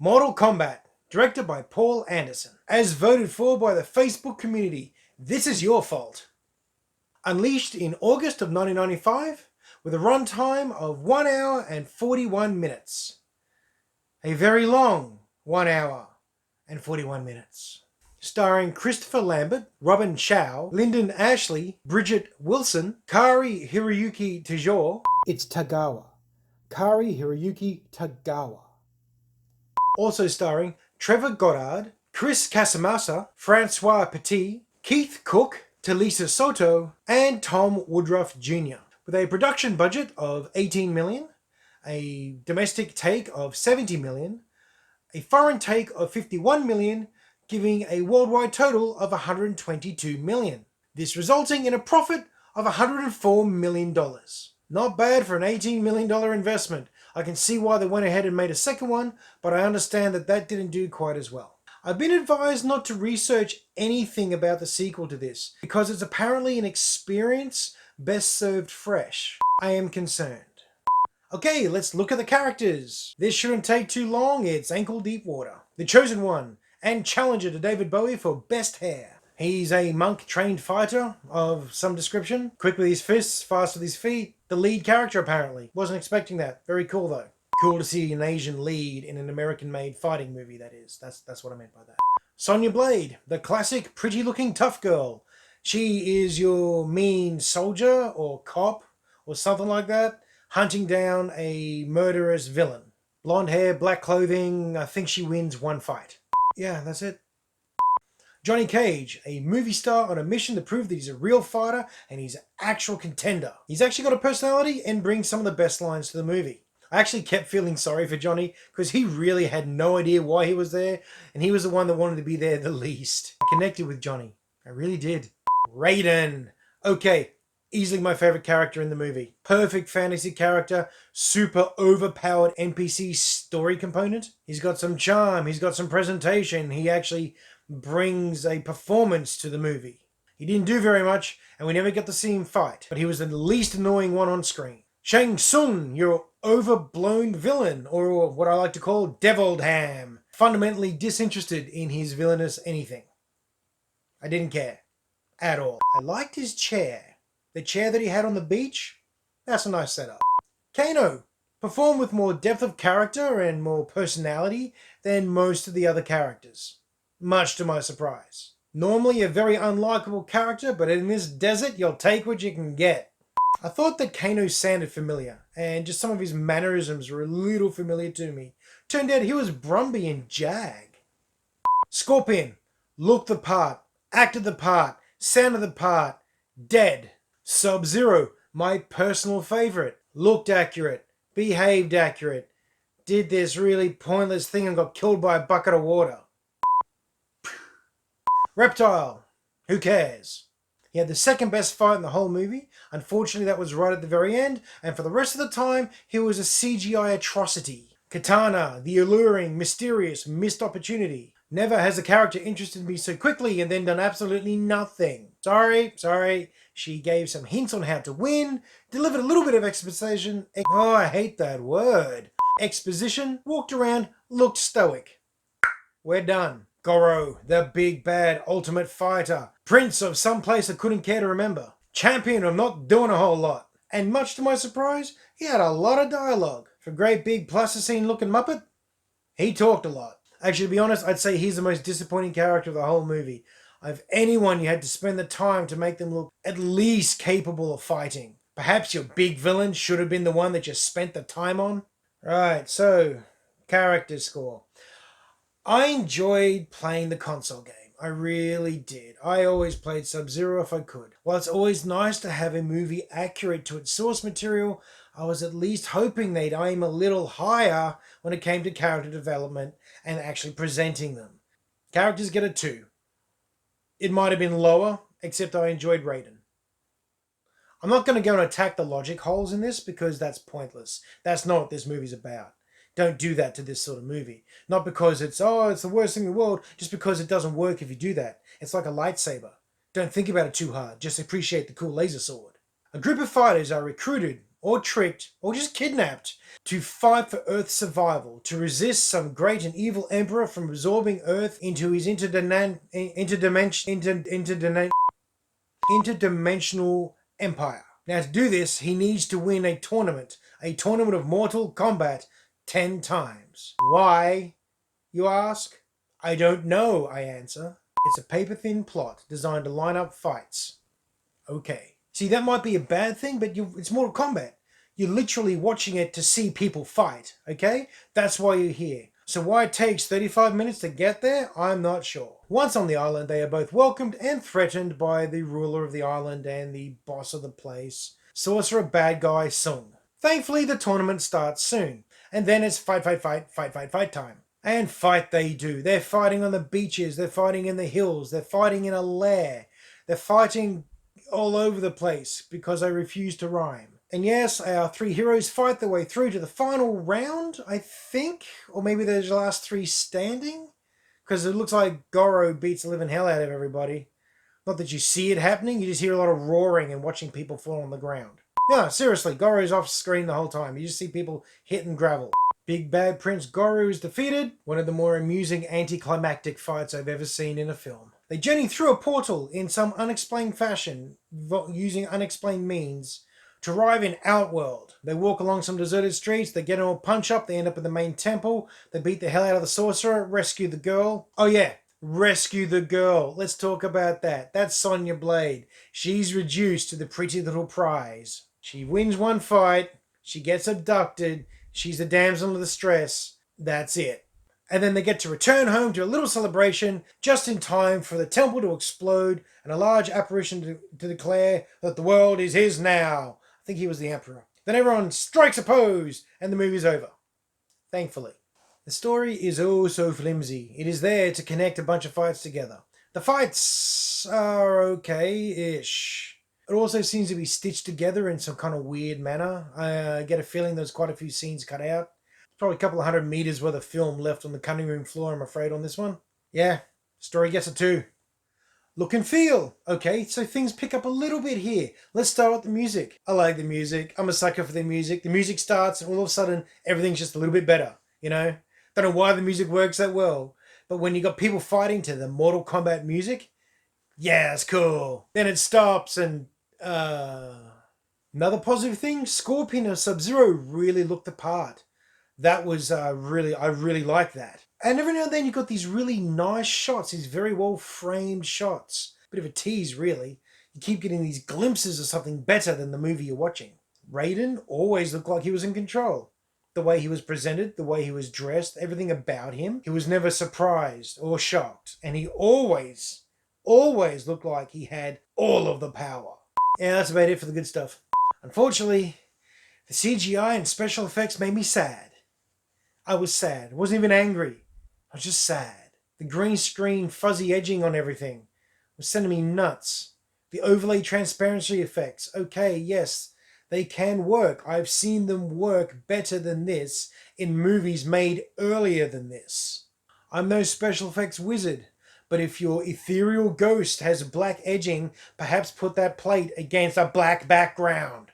Mortal Kombat, directed by Paul Anderson. As voted for by the Facebook community, this is your fault. Unleashed in August of 1995, with a runtime of 1 hour and 41 minutes. A very long 1 hour and 41 minutes. Starring Christopher Lambert, Robin Chow, Lyndon Ashley, Bridget Wilson, Kari Hiroyuki Tajor. It's Tagawa. Kari Hiroyuki Tagawa. Also starring Trevor Goddard, Chris Casamassa, Francois Petit, Keith Cook, Talisa Soto, and Tom Woodruff Jr. With a production budget of $18 million, a domestic take of $70 million, a foreign take of $51 million, giving a worldwide total of $122 million. This resulting in a profit of $104 million. Not bad for an $18 million investment. I can see why they went ahead and made a second one, but I understand that that didn't do quite as well. I've been advised not to research anything about the sequel to this, because it's apparently an experience best served fresh. I am concerned. Okay, let's look at the characters. This shouldn't take too long, it's ankle deep water. The Chosen One, and challenger to David Bowie for best hair. He's a monk-trained fighter of some description. Quick with his fists, fast with his feet. The lead character, apparently. Wasn't expecting that. Very cool, though. Cool to see an Asian lead in an American-made fighting movie, that is. That's what I meant by that. Sonya Blade, the classic pretty-looking tough girl. She is your mean soldier or cop or something like that, hunting down a murderous villain. Blonde hair, black clothing. I think she wins one fight. Yeah, that's it. Johnny Cage, a movie star on a mission to prove that he's a real fighter and he's an actual contender. He's actually got a personality and brings some of the best lines to the movie. I actually kept feeling sorry for Johnny because he really had no idea why he was there, and he was the one that wanted to be there the least. I connected with Johnny. I really did. Raiden. Okay, easily my favorite character in the movie. Perfect fantasy character, super overpowered NPC story component. He's got some charm, he's got some presentation, he actually brings a performance to the movie. He didn't do very much, and we never got to see him fight, but he was the least annoying one on screen. Shang Tsung, your overblown villain, or what I like to call Deviled Ham. Fundamentally disinterested in his villainous anything. I didn't care. At all. I liked his chair. The chair that he had on the beach, that's a nice setup. Kano performed with more depth of character and more personality than most of the other characters. Much to my surprise. Normally a very unlikable character, but in this desert, you'll take what you can get. I thought that Kano sounded familiar, and just some of his mannerisms were a little familiar to me. Turned out he was Brumby in Jag. Scorpion looked the part, acted the part, sounded the part, dead. Sub-Zero, my personal favorite, looked accurate, behaved accurate, did this really pointless thing and got killed by a bucket of water. Reptile, who cares? He had the second best fight in the whole movie. Unfortunately, that was right at the very end, and for the rest of the time, he was a CGI atrocity. Katana, the alluring, mysterious, missed opportunity. Never has a character interested me so quickly and then done absolutely nothing. Sorry. She gave some hints on how to win, delivered a little bit of exposition. Oh, I hate that word. Exposition, walked around, looked stoic. We're done. Goro, the big bad ultimate fighter. Prince of some place I couldn't care to remember. Champion of not doing a whole lot. And much to my surprise, he had a lot of dialogue. For great big plasticine looking muppet, he talked a lot. Actually, to be honest, I'd say he's the most disappointing character of the whole movie. Of anyone, you had to spend the time to make them look at least capable of fighting. Perhaps your big villain should have been the one that you spent the time on. Right, so, character score. I enjoyed playing the console game. I really did. I always played Sub-Zero if I could. While it's always nice to have a movie accurate to its source material, I was at least hoping they'd aim a little higher when it came to character development and actually presenting them. Characters get a 2. It might have been lower, except I enjoyed Raiden. I'm not going to go and attack the logic holes in this because that's pointless. That's not what this movie's about. Don't do that to this sort of movie. Not because it's the worst thing in the world, just because it doesn't work if you do that. It's like a lightsaber. Don't think about it too hard, just appreciate the cool laser sword. A group of fighters are recruited or tricked, or just kidnapped to fight for Earth's survival, to resist some great and evil emperor from absorbing Earth into his interdimensional empire. Now, to do this, he needs to win a tournament of Mortal Kombat 10 times. Why, you ask? I don't know, I answer. It's a paper-thin plot designed to line up fights. Okay. See, that might be a bad thing, but it's Mortal Kombat. You're literally watching it to see people fight, okay? That's why you're here. So why it takes 35 minutes to get there, I'm not sure. Once on the island, they are both welcomed and threatened by the ruler of the island and the boss of the place, Sorcerer Bad Guy Sung. Thankfully, the tournament starts soon, and then it's fight time. And fight they do. They're fighting on the beaches, they're fighting in the hills, they're fighting in a lair, they're fighting all over the place because I refuse to rhyme. And yes, our three heroes fight their way through to the final round, I think. Or maybe there's the last three standing. Because it looks like Goro beats the living hell out of everybody. Not that you see it happening, you just hear a lot of roaring and watching people fall on the ground. No, seriously, Goro's off screen the whole time. You just see people hitting gravel. Big Bad Prince Goro is defeated. One of the more amusing anticlimactic fights I've ever seen in a film. They journey through a portal in some unexplained fashion, using unexplained means, to arrive in Outworld. They walk along some deserted streets, they get all punch up, they end up in the main temple, they beat the hell out of the sorcerer, rescue the girl. Oh yeah, rescue the girl. Let's talk about that. That's Sonya Blade. She's reduced to the pretty little prize. She wins one fight, she gets abducted, she's the damsel of distress. That's it. And then they get to return home to a little celebration just in time for the temple to explode and a large apparition to declare that the world is his now. I think he was the emperor. Then everyone strikes a pose and the movie's over. Thankfully. The story is oh so flimsy. It is there to connect a bunch of fights together. The fights are okay-ish. It also seems to be stitched together in some kind of weird manner. I get a feeling there's quite a few scenes cut out. Probably a couple of 100 meters worth of film left on the cutting room floor, I'm afraid, on this one. Yeah, story gets a 2. Look and feel. Okay, so things pick up a little bit here. Let's start with the music. I like the music. I'm a sucker for the music. The music starts and all of a sudden everything's just a little bit better, you know? Don't know why the music works that well, but when you got people fighting to the Mortal Kombat music, yeah, it's cool. Then it stops and another positive thing, Scorpion and Sub-Zero really looked the part. That was I really like that. And every now and then you got these really nice shots, these very well framed shots. Bit of a tease, really. You keep getting these glimpses of something better than the movie you're watching. Raiden always looked like he was in control. The way he was presented, the way he was dressed, everything about him. He was never surprised or shocked. And he always looked like he had all of the power. Yeah, that's about it for the good stuff. Unfortunately, the CGI and special effects made me sad. I was sad. I wasn't even angry. I was just sad. The green screen fuzzy edging on everything was sending me nuts. The overlay transparency effects. Okay, yes, they can work. I've seen them work better than this in movies made earlier than this. I'm no special effects wizard, but if your ethereal ghost has black edging, perhaps put that plate against a black background.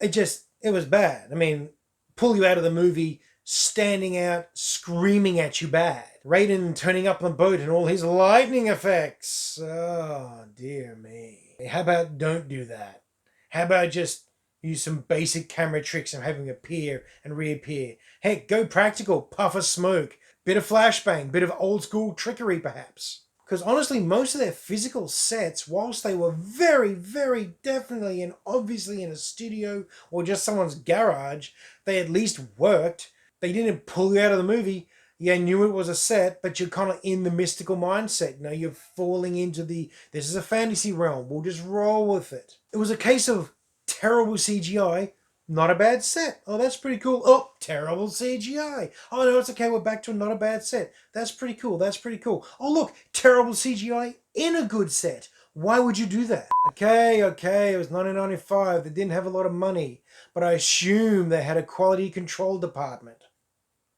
It was bad. I mean, pull you out of the movie standing out, screaming at you bad. Raiden turning up on the boat and all his lightning effects. Oh, dear me. How about don't do that? How about just use some basic camera tricks and have him appear and reappear? Heck, go practical, puff of smoke, bit of flashbang, bit of old school trickery perhaps. Because honestly, most of their physical sets, whilst they were very, very definitely and obviously in a studio or just someone's garage, they at least worked. They didn't pull you out of the movie. You knew it was a set, but you're kind of in the mystical mindset. You know, you're falling into this is a fantasy realm. We'll just roll with it. It was a case of terrible CGI, not a bad set. Oh, that's pretty cool. Oh, terrible CGI. Oh, no, it's okay. We're back to not a bad set. That's pretty cool. That's pretty cool. Oh, look, terrible CGI in a good set. Why would you do that? Okay, it was 1995. They didn't have a lot of money, but I assume they had a quality control department.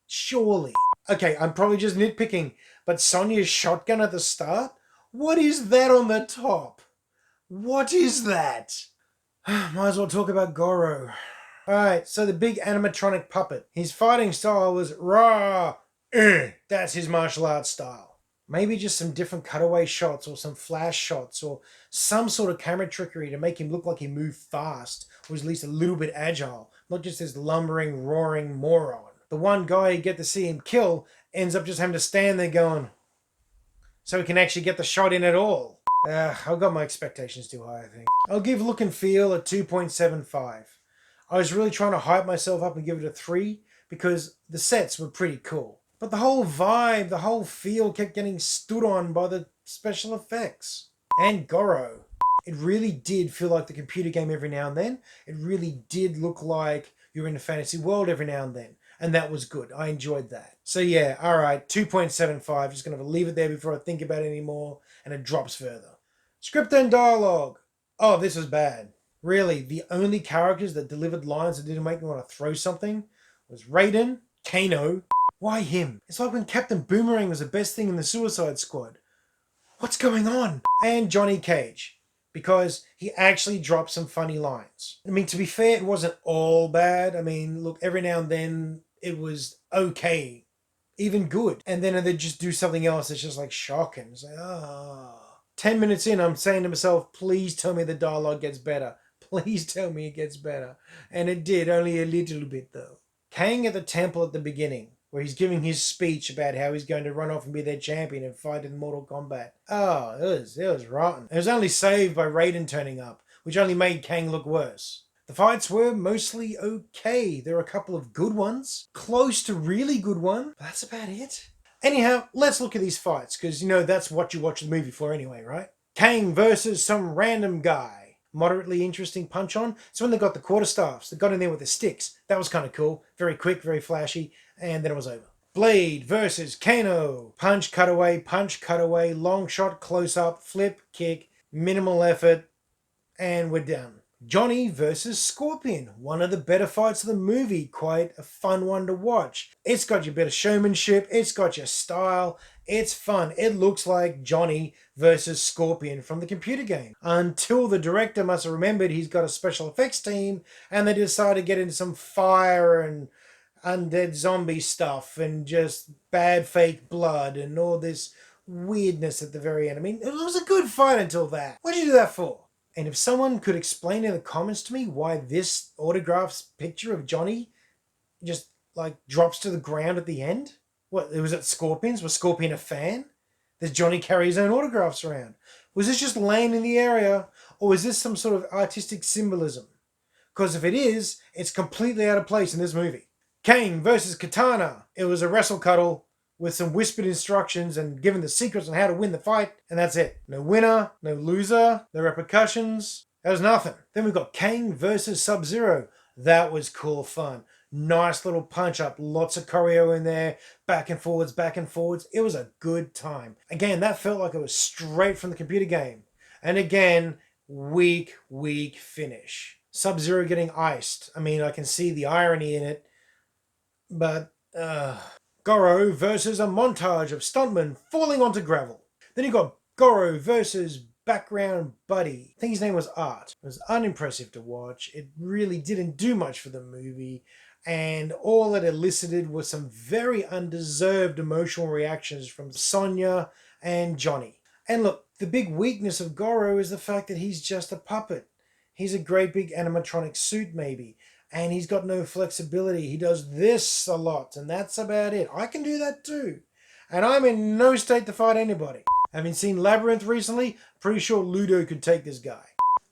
Surely. Okay, I'm probably just nitpicking, but Sonya's shotgun at the start? What is that on the top? What is that? Might as well talk about Goro. Alright, so the big animatronic puppet. His fighting style was rah, that's his martial arts style. Maybe just some different cutaway shots or some flash shots or some sort of camera trickery to make him look like he moved fast or was at least a little bit agile, not just this lumbering, roaring moron. The one guy you get to see him kill ends up just having to stand there going, so he can actually get the shot in at all. I've got my expectations too high, I think. I'll give look and feel a 2.75. I was really trying to hype myself up and give it a 3 because the sets were pretty cool. But the whole vibe, the whole feel kept getting stood on by the special effects. And Goro. It really did feel like the computer game every now and then. It really did look like you're in a fantasy world every now and then. And that was good. I enjoyed that. So yeah, alright, 2.75. Just going to leave it there before I think about it anymore. And it drops further. Script and dialogue. Oh, this was bad. Really, the only characters that delivered lines that didn't make me want to throw something was Raiden, Kano. Why him? It's like when Captain Boomerang was the best thing in the Suicide Squad. What's going on? And Johnny Cage, because he actually dropped some funny lines. I mean, to be fair, it wasn't all bad. I mean, look, every now and then it was okay, even good. And then they'd just do something else that's just like shocking. It's like, 10 minutes in, I'm saying to myself, please tell me the dialogue gets better. Please tell me it gets better. And it did, only a little bit though. Kang at the temple at the beginning, where he's giving his speech about how he's going to run off and be their champion and fight in Mortal Kombat. Oh, it was rotten. It was only saved by Raiden turning up, which only made Kang look worse. The fights were mostly okay. There were a couple of good ones, close to really good one, but that's about it. Anyhow, let's look at these fights, because you know that's what you watch the movie for anyway, right? Kang versus some random guy. Moderately interesting punch on. So when they got the quarterstaffs, they got in there with the sticks. That was kind of cool. Very quick, very flashy. And then it was over. Blade versus Kano. Punch, cutaway, long shot, close up, flip, kick, minimal effort, and we're done. Johnny versus Scorpion. One of the better fights of the movie. Quite a fun one to watch. It's got your bit of showmanship. It's got your style. It's fun. It looks like Johnny versus Scorpion from the computer game. Until the director must have remembered he's got a special effects team and they decided to get into some fire and undead zombie stuff and just bad fake blood and all this weirdness at the very end. I mean, it was a good fight until that. What did you do that for? And if someone could explain in the comments to me why this autographed picture of Johnny just like drops to the ground at the end? What, was it Scorpion's? Was Scorpion a fan? Does Johnny carry his own autographs around? Was this just laying in the area? Or is this some sort of artistic symbolism? Because if it is, it's completely out of place in this movie. Kang versus Katana. It was a wrestle cuddle with some whispered instructions and given the secrets on how to win the fight. And that's it. No winner, no loser, no repercussions. There was nothing. Then we've got Kang versus Sub-Zero. That was cool fun. Nice little punch up, lots of choreo in there, back and forwards. It was a good time. Again, that felt like it was straight from the computer game. And again, weak finish. Sub-Zero getting iced. I mean, I can see the irony in it, but Goro versus a montage of stuntmen falling onto gravel. Then you got Goro versus background buddy. I think his name was Art. It was unimpressive to watch. It really didn't do much for the movie. And all it elicited was some very undeserved emotional reactions from Sonya and Johnny. And look, the big weakness of Goro is the fact that he's just a puppet. He's a great big animatronic suit maybe. And he's got no flexibility. He does this a lot, and that's about it. I can do that too. And I'm in no state to fight anybody. Having seen Labyrinth recently, pretty sure Ludo could take this guy.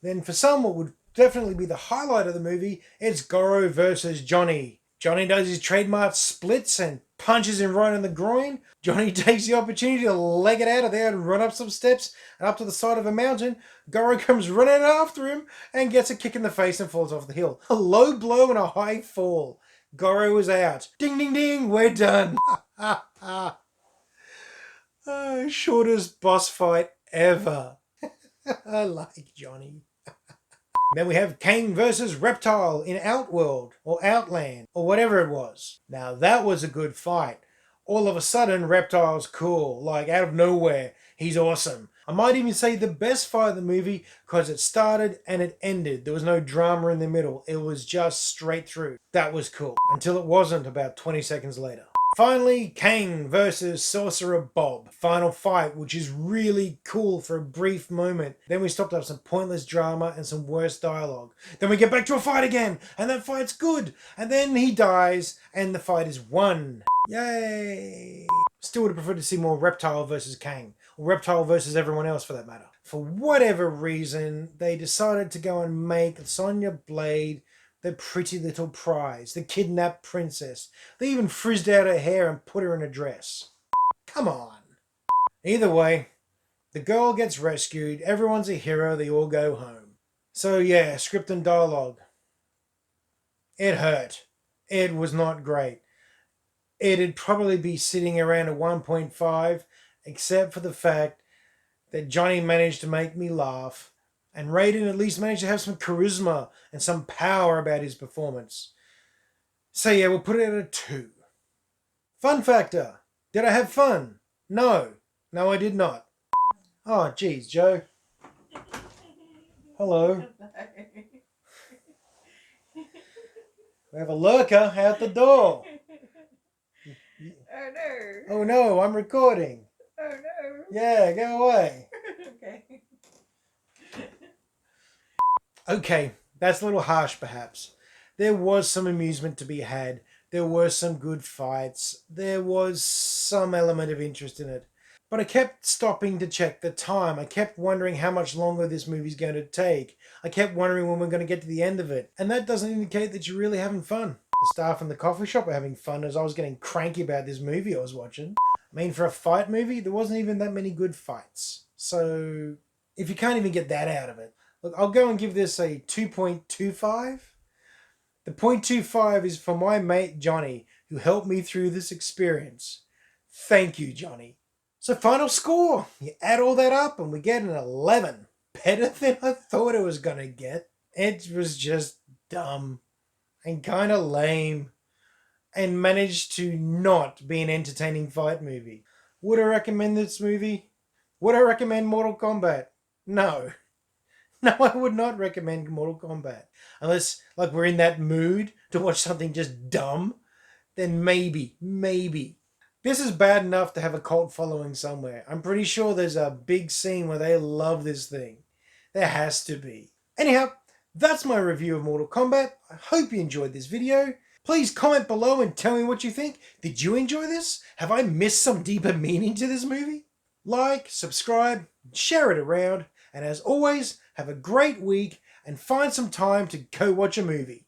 Then for some, what would definitely be the highlight of the movie, it's Goro versus Johnny. Johnny does his trademark splits and punches him right in the groin. Johnny takes the opportunity to leg it out of there and run up some steps and up to the side of a mountain. Goro comes running after him and gets a kick in the face and falls off the hill. A low blow and a high fall. Goro is out. Ding, ding, ding, we're done. Shortest boss fight ever. I like Johnny. Then we have Kang versus Reptile in Outworld or Outland or whatever it was. Now that was a good fight. All of a sudden, Reptile's cool. Like out of nowhere, he's awesome. I might even say the best fight of the movie because it started and it ended. There was no drama in the middle. It was just straight through. That was cool. Until it wasn't about 20 seconds later. Finally, Kang versus Sorcerer Bob. Final fight, which is really cool for a brief moment. Then we stopped up some pointless drama and some worse dialogue. Then we get back to a fight again, and that fight's good. And then he dies, and the fight is won. Yay! Still would have preferred to see more Reptile versus Kang. Or Reptile versus everyone else for that matter. For whatever reason, they decided to go and make Sonya Blade the pretty little prize, the kidnapped princess. They even frizzed out her hair and put her in a dress. Come on. Either way, the girl gets rescued, everyone's a hero, they all go home. So yeah, script and dialogue. It hurt. It was not great. It'd probably be sitting around a 1.5, except for the fact that Johnny managed to make me laugh. And Raiden at least managed to have some charisma and some power about his performance. So yeah, we'll put it at a 2. Fun factor. Did I have fun? No. No, I did not. Oh, geez, Joe. Hello. We have a lurker out the door. Oh no. Oh no, I'm recording. Oh no. Yeah, go away. Okay. Okay, that's a little harsh perhaps. There was some amusement to be had. There were some good fights. There was some element of interest in it. But I kept stopping to check the time. I kept wondering how much longer this movie's going to take. I kept wondering when we're going to get to the end of it. And that doesn't indicate that you're really having fun. The staff in the coffee shop were having fun as I was getting cranky about this movie I was watching. I mean, for a fight movie, there wasn't even that many good fights. So, if you can't even get that out of it, look, I'll go and give this a 2.25. The 0.25 is for my mate Johnny, who helped me through this experience. Thank you, Johnny. So final score. You add all that up and we get an 11. Better than I thought it was going to get. It was just dumb and kind of lame and managed to not be an entertaining fight movie. Would I recommend this movie? Would I recommend Mortal Kombat? No. No, I would not recommend Mortal Kombat. Unless, like, we're in that mood to watch something just dumb, then maybe. This is bad enough to have a cult following somewhere. I'm pretty sure there's a big scene where they love this thing. There has to be. Anyhow, that's my review of Mortal Kombat. I hope you enjoyed this video. Please comment below and tell me what you think. Did you enjoy this? Have I missed some deeper meaning to this movie? Like, subscribe, share it around, and as always, have a great week and find some time to go watch a movie.